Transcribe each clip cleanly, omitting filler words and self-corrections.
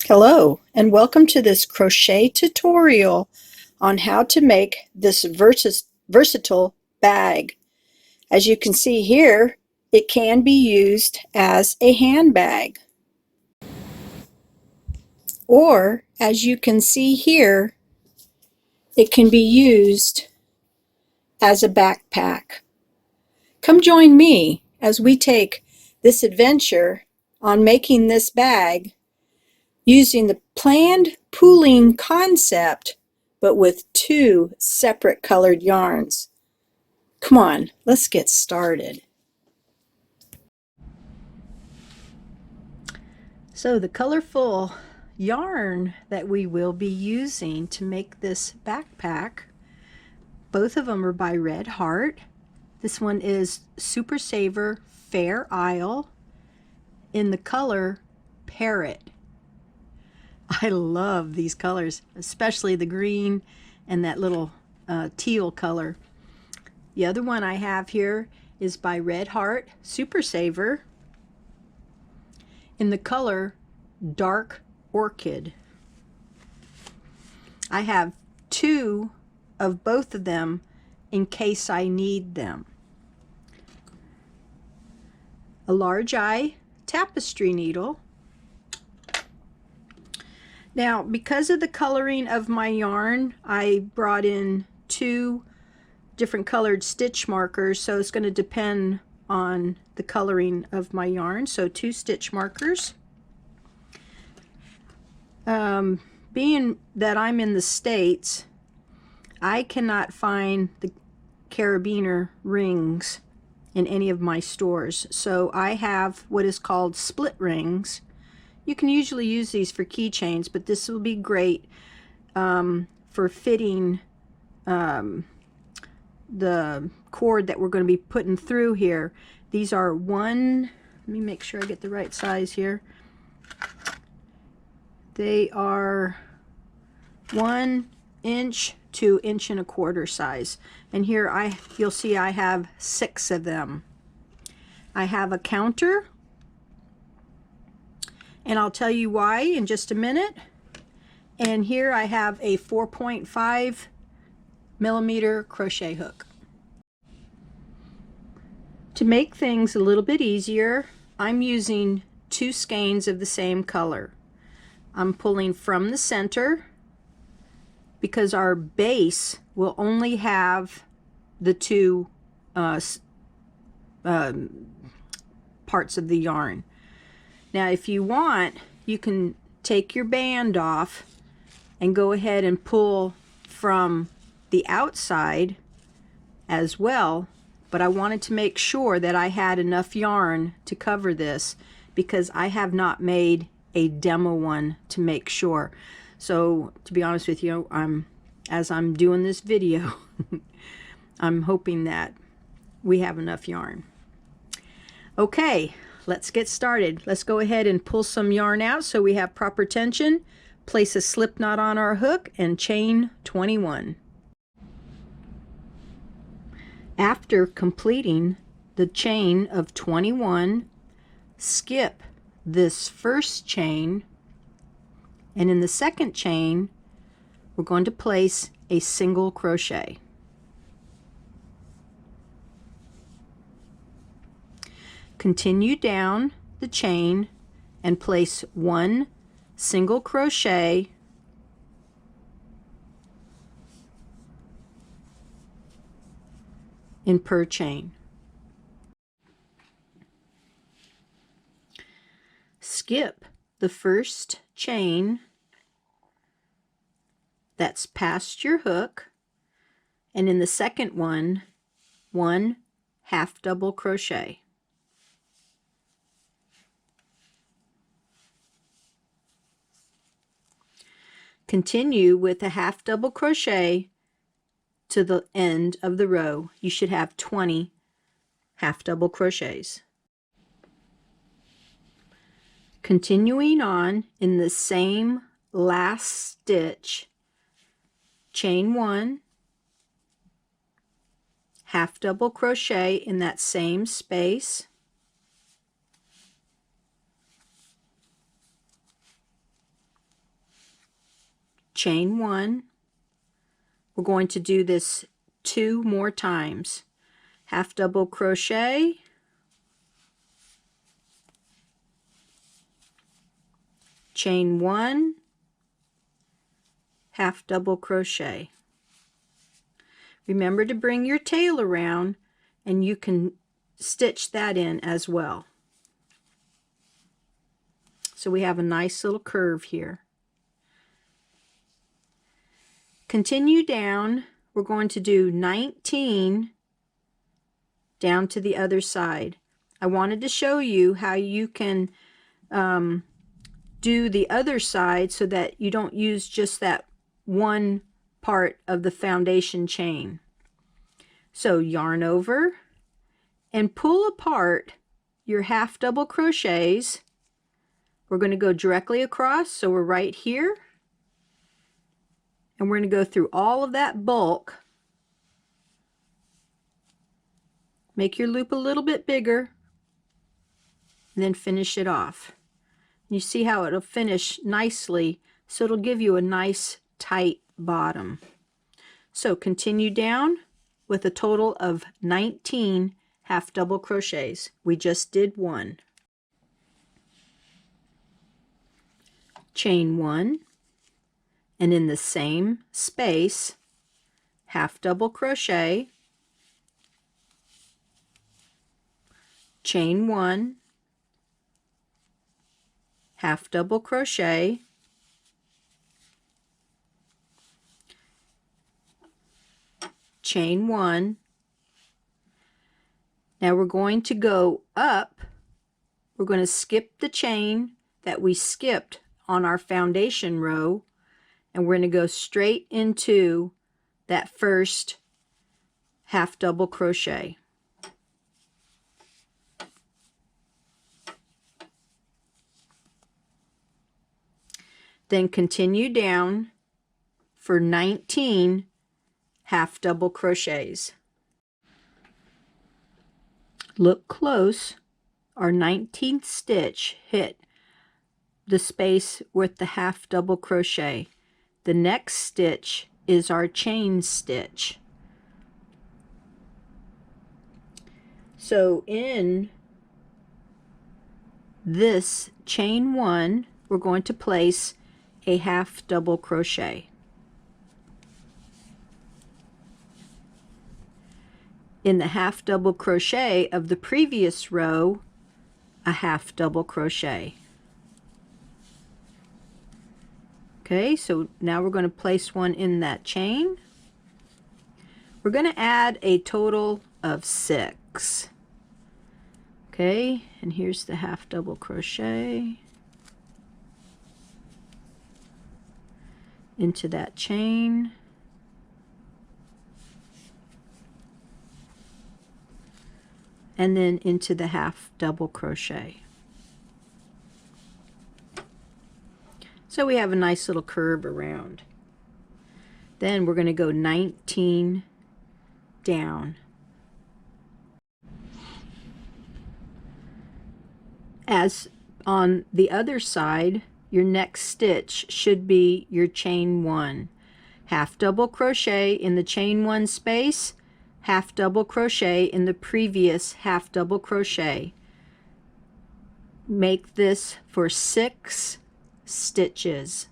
Hello and welcome to this crochet tutorial on how to make this versatile bag. As you can see here, it can be used as a handbag, or as you can see here, it can be used as a backpack. Come join me as we take this adventure on making this bag using the planned pooling concept, but with two separate colored yarns. Come on, let's get started. So the colorful yarn that we will be using to make this backpack, both of them are by Red Heart. This one is Super Saver Fair Isle in the color Parrot. I love these colors, especially the green and that little teal color. The other one I have here is by Red Heart Super Saver in the color Dark Orchid. I have two of both of them in case I need them. A large eye tapestry needle. Now, because of the coloring of my yarn, I brought in two different colored stitch markers, so it's going to depend on the coloring of my yarn. So 2 stitch markers. Being that I'm in the States, I cannot find the carabiner rings in any of my stores, so I have what is called split rings. You can usually use these for keychains, but this will be great for fitting the cord that we're going to be putting through here. These are let me make sure I get the right size here. They are 1 inch to 1.25 inch size. And here you'll see I have 6 of them. I have a counter, and I'll tell you why in just a minute. And here I have a 4.5 millimeter crochet hook. To make things a little bit easier, I'm using 2 skeins of the same color. I'm pulling from the center because our base will only have the 2 parts of the yarn. Now, if you want, you can take your band off and go ahead and pull from the outside as well, but I wanted to make sure that I had enough yarn to cover this because I have not made a demo one to make sure. So to be honest with you, as I'm doing this video, I'm hoping that we have enough yarn. Okay, let's get started. Let's go ahead and pull some yarn out so we have proper tension. Place a slip knot on our hook and chain 21. After completing the chain of 21, skip this first chain, and in the second chain we're going to place a single crochet. Continue down the chain and place 1 single crochet in per chain. Skip the first chain that's past your hook, and in the second one, 1 half double crochet. Continue with a half double crochet to the end of the row. You should have 20 half double crochets. Continuing on in the same last stitch, chain 1, half double crochet in that same space, chain 1. We're going to do this 2 more times. Half double crochet, chain 1, half double crochet. Remember to bring your tail around, and you can stitch that in as well. So we have a nice little curve here. Continue down. We're going to do 19 down to the other side. I wanted to show you how you can do the other side so that you don't use just that one part of the foundation chain. So yarn over and pull apart your half double crochets. We're going to go directly across, so we're right here, and we're going to go through all of that bulk. Make your loop a little bit bigger and then finish it off. You see how it'll finish nicely, so it'll give you a nice tight bottom. So continue down with a total of 19 half double crochets. We just did 1. Chain 1, and in the same space, half double crochet, chain 1, half double crochet, chain 1. Now we're going to go up. We're going to skip the chain that we skipped on our foundation row, and we're going to go straight into that first half double crochet. Then continue down for 19 half double crochets. Look close. Our 19th stitch hit the space with the half double crochet. The next stitch is our chain stitch. So in this chain 1, we're going to place a half double crochet. In the half double crochet of the previous row, a half double crochet. Okay, so now we're going to place one in that chain. We're going to add a total of 6. Okay, and here's the half double crochet into that chain. And then into the half double crochet. So we have a nice little curve around. Then we're going to go 19 down. As on the other side, your next stitch should be your chain 1. Half double crochet in the chain 1 space, half double crochet in the previous half double crochet. Make this for 6 stitches.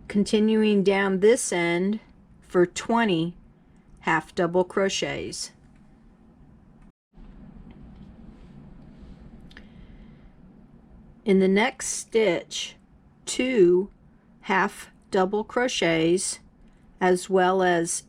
Continuing down this end for 20 half double crochets. In the next stitch, 2 half double crochets, as well as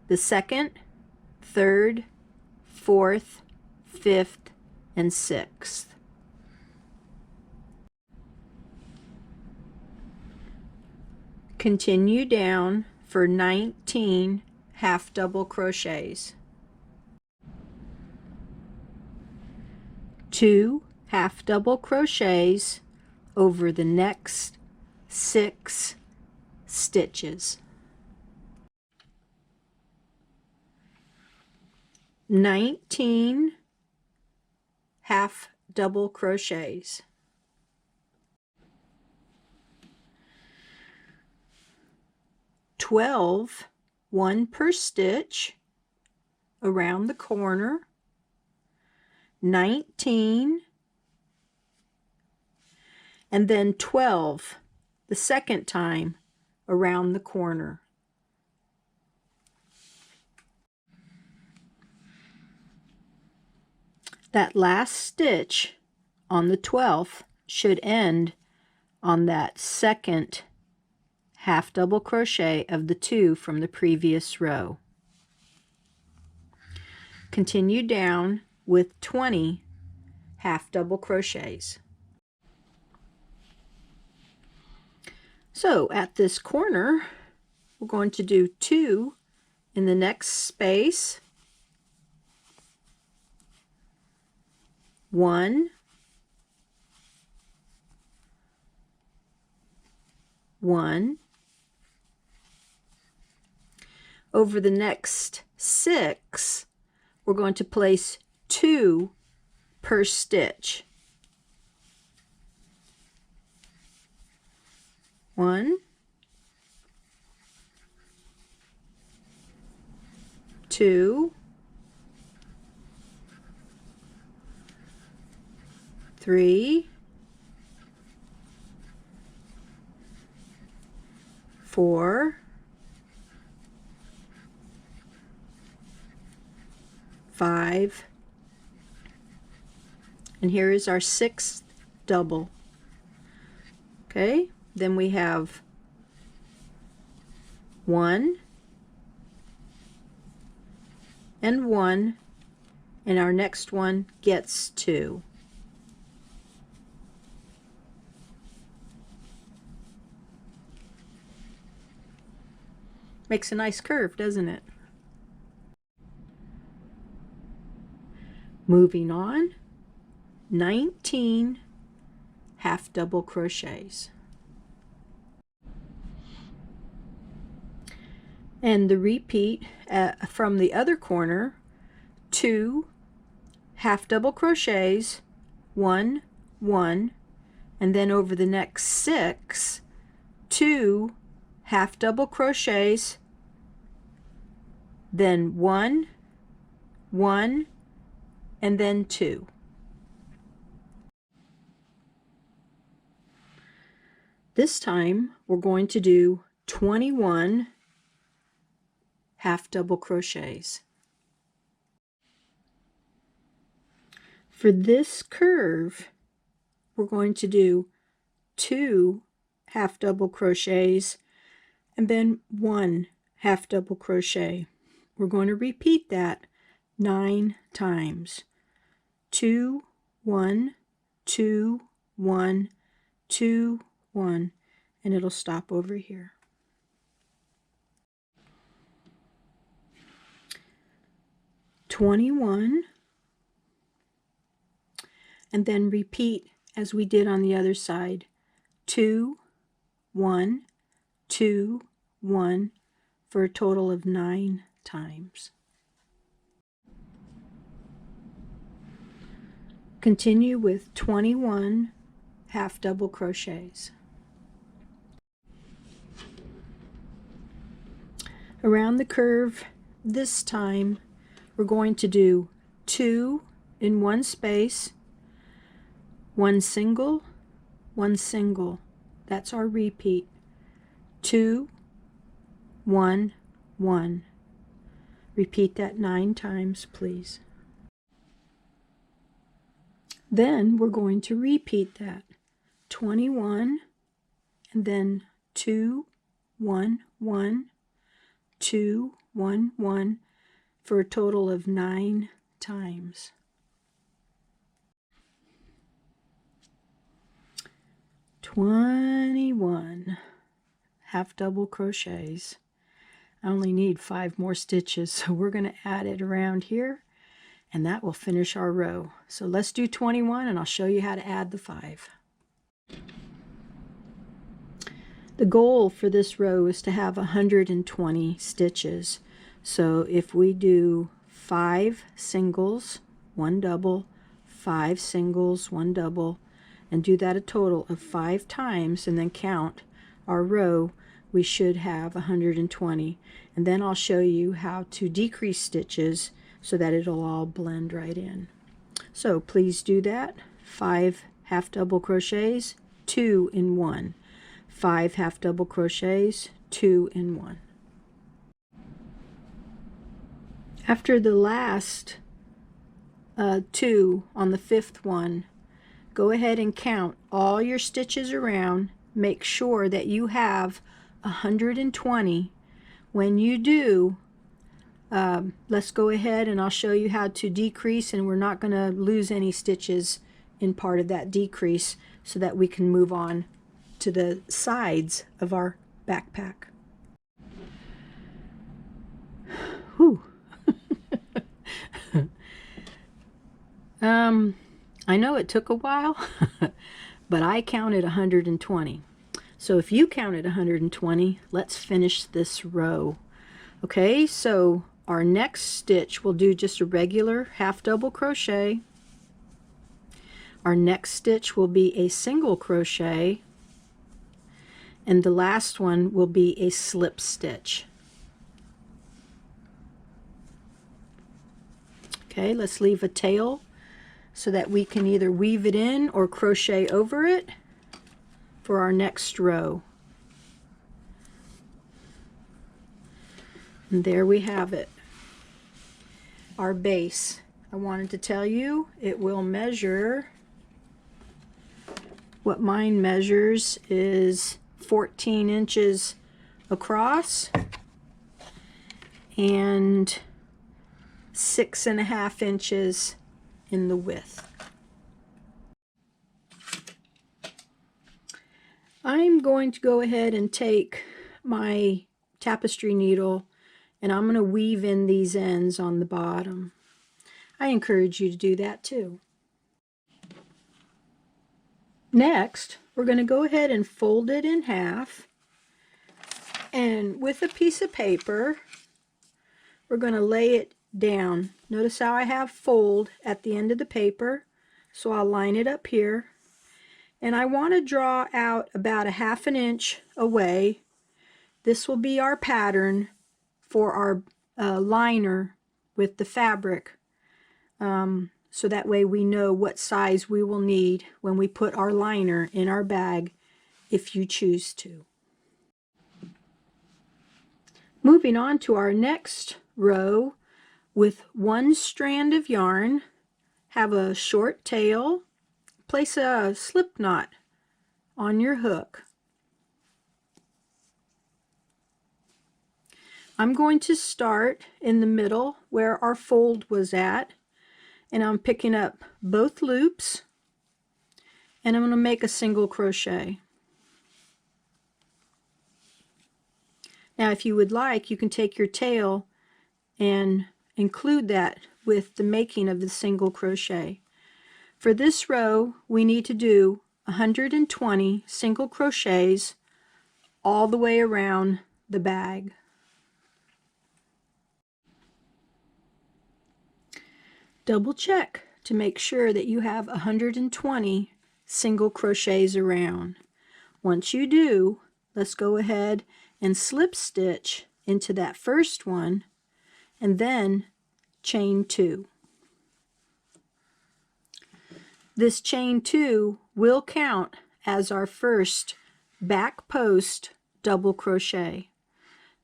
the 2nd, 3rd, 4th, 5th, and 6th. Continue down for 19 half double crochets. 2 half double crochets over the next 6 stitches. 19 half double crochets. 12, one per stitch around the corner, 19, and then 12 the second time around the corner. That last stitch on the 12th should end on that second half double crochet of the 2 from the previous row. Continue down with 20 half double crochets. So at this corner, we're going to do 2 in the next space, 1, 1. Over the next 6, we're going to place 2 per stitch. 1, 2, 3, 4, 5, and here is our 6th double. Okay, then we have 1 and 1, and our next one gets 2. Makes a nice curve, doesn't it? Moving on, 19 half double crochets. And the repeat from the other corner, 2 half double crochets, 1, 1, and then over the next 6, 2 half double crochets, then 1, 1, and then 2. This time we're going to do 21 half double crochets. For this curve, we're going to do 2 half double crochets and then 1 half double crochet. We're going to repeat that 9 times. 2, 1, 2, 1, 2, 1, and it'll stop over here. "21," and then repeat as we did on the other side. 2, 1, 2, 1 for a total of 9 times. Continue with 21 half double crochets. Around the curve this time we're going to do 2 in one space, 1 single, 1 single. That's our repeat. 2, 1, 1. Repeat that 9 times, please. Then we're going to repeat that 21 and then 2, 1, 1, 2, 1, 1 for a total of 9 times. "21 half double crochets." I only need 5 more stitches, so we're going to add it around here, and that will finish our row. So let's do 21 and I'll show you how to add the 5. The goal for this row is to have 120 stitches. So if we do 5 singles, 1 double, 5 singles, 1 double, and do that a total of 5 times and then count our row, we should have 120. And then I'll show you how to decrease stitches so that it'll all blend right in. So please do that. 5 half double crochets, 2 in 1. 5 half double crochets, 2 in 1. After the last 2 on the 5th one, go ahead and count all your stitches around. Make sure that you have 120. When you do, let's go ahead and I'll show you how to decrease, and we're not going to lose any stitches in part of that decrease so that we can move on to the sides of our backpack. Whew. I know it took a while, but I counted 120. So if you counted 120, let's finish this row. Okay, so our next stitch, we'll do just a regular half double crochet. Our next stitch will be a single crochet, and the last one will be a slip stitch. Okay, let's leave a tail so that we can either weave it in or crochet over it for our next row. And there we have it, our base. I wanted to tell you it will measure, what mine measures is 14 inches across and 6.5 inches in the width. I'm going to go ahead and take my tapestry needle and I'm going to weave in these ends on the bottom. I encourage you to do that too. Next, we're going to go ahead and fold it in half, and with a piece of paper we're going to lay it down. Notice how I have fold at the end of the paper, so I'll line it up here, and I want to draw out about 1/2 inch away. This will be our pattern for our liner with the fabric, so that way we know what size we will need when we put our liner in our bag, if you choose to. Moving on to our next row, with 1 strand of yarn, have a short tail, place a slip knot on your hook. I'm going to start in the middle where our fold was at, and I'm picking up both loops, and I'm going to make a single crochet. Now if you would like, you can take your tail and include that with the making of the single crochet. For this row we need to do 120 single crochets all the way around the bag. Double check to make sure that you have 120 single crochets around. Once you do, let's go ahead and slip stitch into that first one and then chain 2. This chain 2 will count as our first back post double crochet.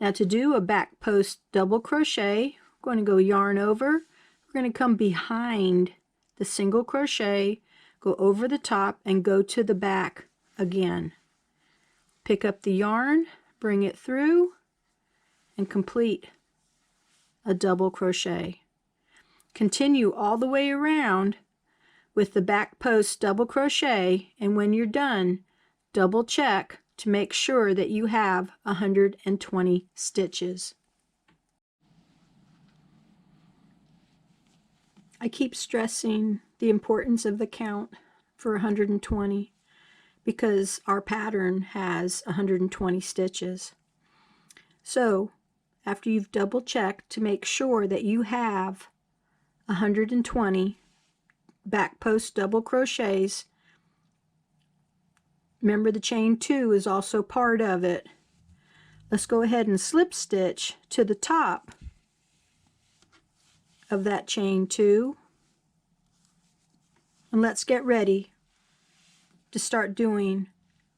Now to do a back post double crochet, we're going to go yarn over. We're going to come behind the single crochet, go over the top, and go to the back again. Pick up the yarn, bring it through, and complete a double crochet. Continue all the way around with the back post double crochet, and when you're done, double check to make sure that you have 120 stitches. I keep stressing the importance of the count for 120 because our pattern has 120 stitches. So after you've double checked to make sure that you have 120 back post double crochets, remember the chain 2 is also part of it. let's go ahead and slip stitch to the top of that chain 2, and let's get ready to start doing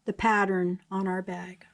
the pattern on our bag.